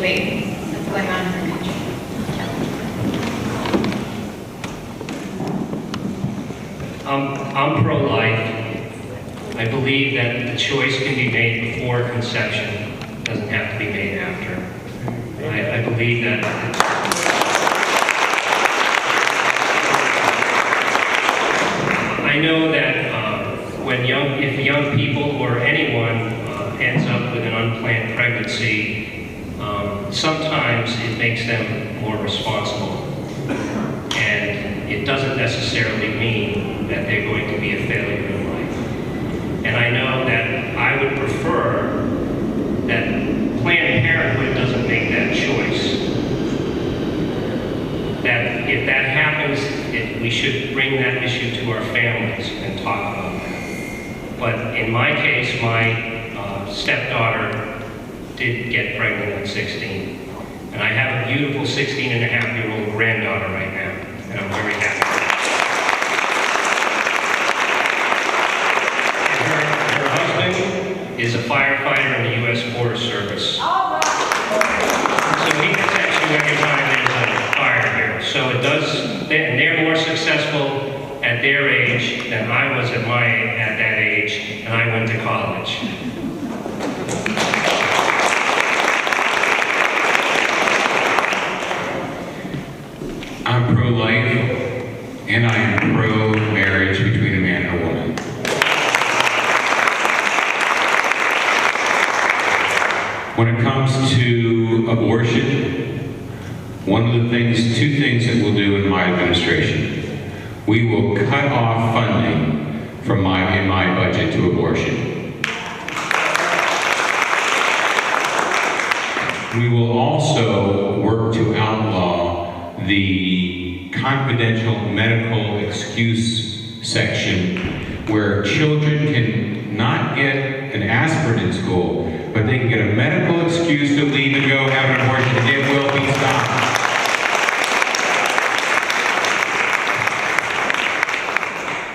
debate that's going on in the country. I'm pro-life. I believe that the choice can be made before conception. It doesn't have to be made after. I believe that I know that if young people or anyone ends up with an unplanned pregnancy, sometimes it makes them more responsible. And it doesn't necessarily mean that they're going to be a failure in life. And I know that I would prefer that Planned Parenthood doesn't make that choice. That if that happens, we should bring that issue to our families and talk about that. But in my case, my stepdaughter did get pregnant at 16. And I have a beautiful 16-and-a-half-year-old granddaughter right now, and I'm very happy. And her husband is a firefighter in the U.S. Forest Service. So he protects you every time there's a fire here. So it does, and they're more successful at their age than I was at that age, and I went to college. I'm pro-life, and I am pro-marriage between a man and a woman. When it comes to abortion, two things that we'll do in my administration. We will cut off funding in my budget to abortion. We will also work to outlaw the confidential medical excuse section where children can not get an aspirin in school, but they can get a medical excuse to leave and go have an abortion. It will be stopped.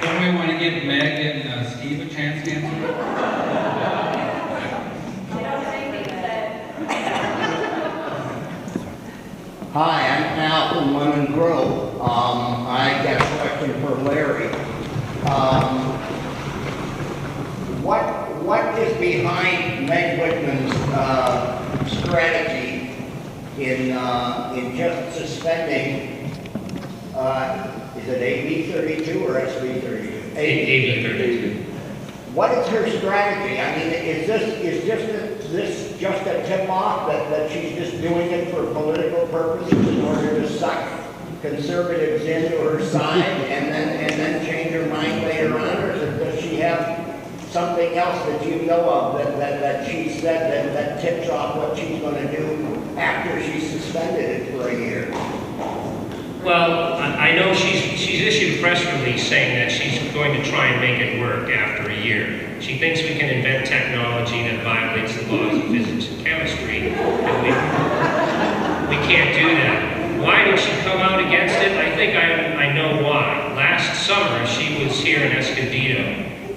Don't we want to give Meg and Steve a chance to answer? Hi, I'm Al from Lemon Grove. I got a question for Larry. What is behind Meg Whitman's strategy in just suspending? Is it AB 32 or SB 32? AB 32. What is her strategy? I mean, is this just a tip-off that she's just doing it for political purposes in order to suck conservatives into her side and then change her mind later on, or does she have something else that you know of that she said that tips off what she's going to do after she's suspended it for a year? Well, I know she's issued a press release saying that she's going to try and make it work after a year. She thinks we can invent technology that violates the laws of physics and chemistry, and we can't do that. Why did she come out against it? I think I know why. Last summer, she was here in Escondido,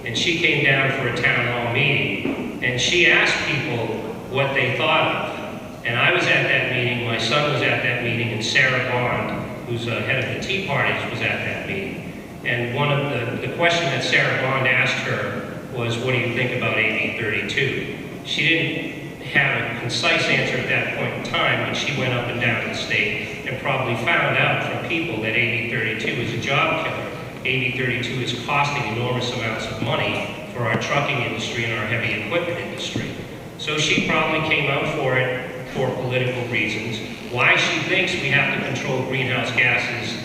and she came down for a town hall meeting, and she asked people what they thought of. And I was at that meeting, my son was at that meeting, and Sarah Bond, who's head of the Tea Parties, was at that meeting. And one of the question that Sarah Bond asked her was, what do you think about AB 32? She didn't have a concise answer at that point in time, but she went up and down the state and probably found out from people that AB 32 is a job killer. AB 32 is costing enormous amounts of money for our trucking industry and our heavy equipment industry. So she probably came out for it for political reasons. Why she thinks we have to control greenhouse gases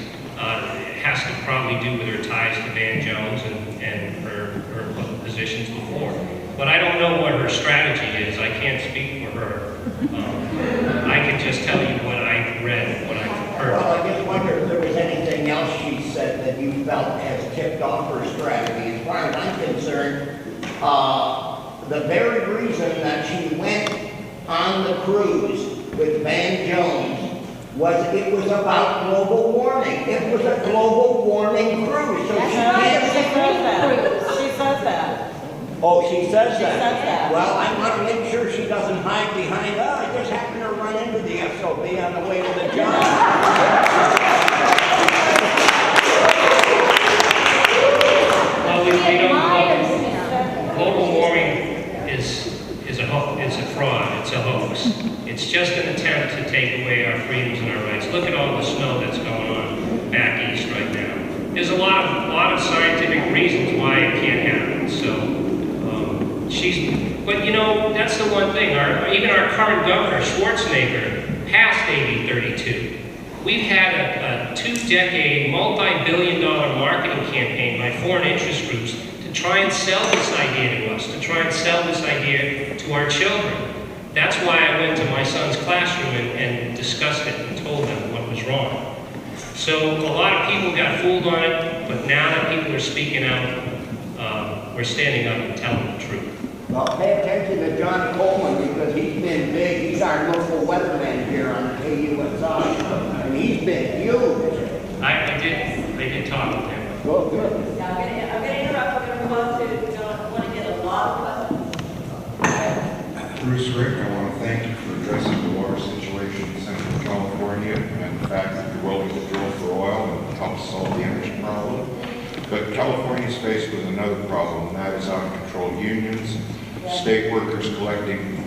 has to probably do with her ties to Van Jones and her positions before. But I don't know what her strategy is. I can't speak for her. I can just tell you what I've read, what I've heard. Well, I just wonder if there was anything else she said that you felt has tipped off her strategy. As far as I'm concerned, the very reason that she went on the cruise with Van Jones it was about global warming. It was a global warming cruise. So she says that. Oh, she says that? She says that. Well, I want to make sure she doesn't hide behind, I just happened to run into will be on the way to the job. Well, we don't, global warming is a fraud, it's a hoax. It's just an attempt to take away our freedoms and our rights. Look at all the snow that's going on back east right now. There's a lot of scientific reasons why it can't happen. So but you know, that's the one thing. Even our current governor, Schwarzenegger, passed AB 32. We've had a 2-decade, multi-billion-dollar marketing campaign by foreign interest groups to try and sell this idea to us, to try and sell this idea to our children. That's why I went to my son's classroom and discussed it and told them what was wrong. So a lot of people got fooled on it, but now that people are speaking out, we're standing up and telling the truth. Well, pay attention to John Coleman because he's been big. He's our local weatherman here on KUSI, and he's been huge. I did talk with him. Go good. Now, I'm going to interrupt. I'm going to move on to John. I want to get a lot of questions. Bruce Rick, I want to thank you for addressing the water situation in Central California and the fact that you're willing to drill for oil and help solve the energy problem. But California is faced with another problem, and that is uncontrolled unions, state workers collecting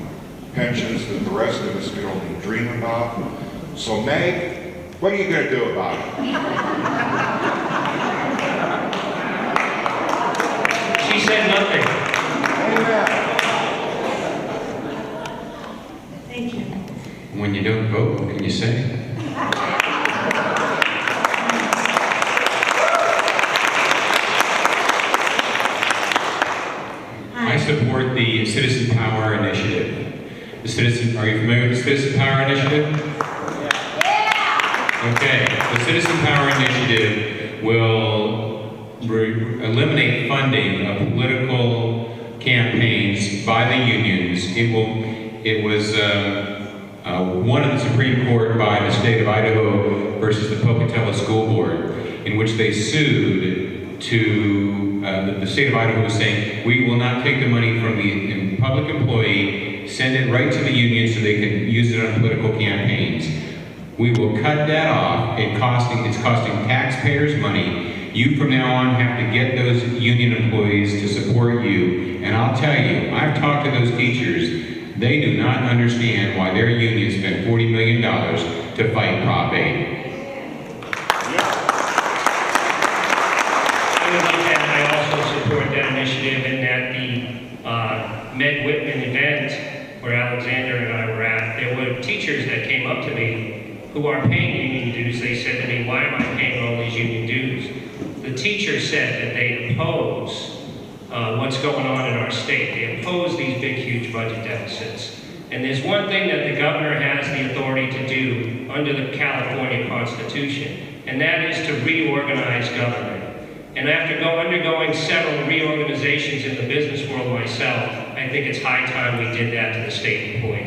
pensions that the rest of us could only dream about. So Meg, what are you going to do about it? She said nothing. Amen. Thank you. When you don't vote, what can you say? I support the Citizen Power Initiative. Are you familiar with the Citizen Power Initiative? Yeah! Okay, the Citizen Power Initiative will eliminate funding of political campaigns by the unions. It was won in the Supreme Court by the state of Idaho versus the Pocatello School Board, in which they sued to the state of Idaho was saying, we will not take the money from the public employee, send it right to the union so they can use it on political campaigns. We will cut that off. It's costing taxpayers money. You from now on have to get those union employees to support you. And I'll tell you, I've talked to those teachers. They do not understand why their union spent $40 million to fight Prop 8. I also support that initiative in that the Med Whitman event where Alexander and I were at, there were teachers that came up to me who are paying union dues. They said to me, why am I paying all these union dues? The teachers said that they oppose what's going on in our state. They oppose these big, huge budget deficits. And there's one thing that the governor has the authority to do under the California Constitution, and that is to reorganize government. And after undergoing several reorganizations in the business world myself, I think it's high time we did that to the state employees.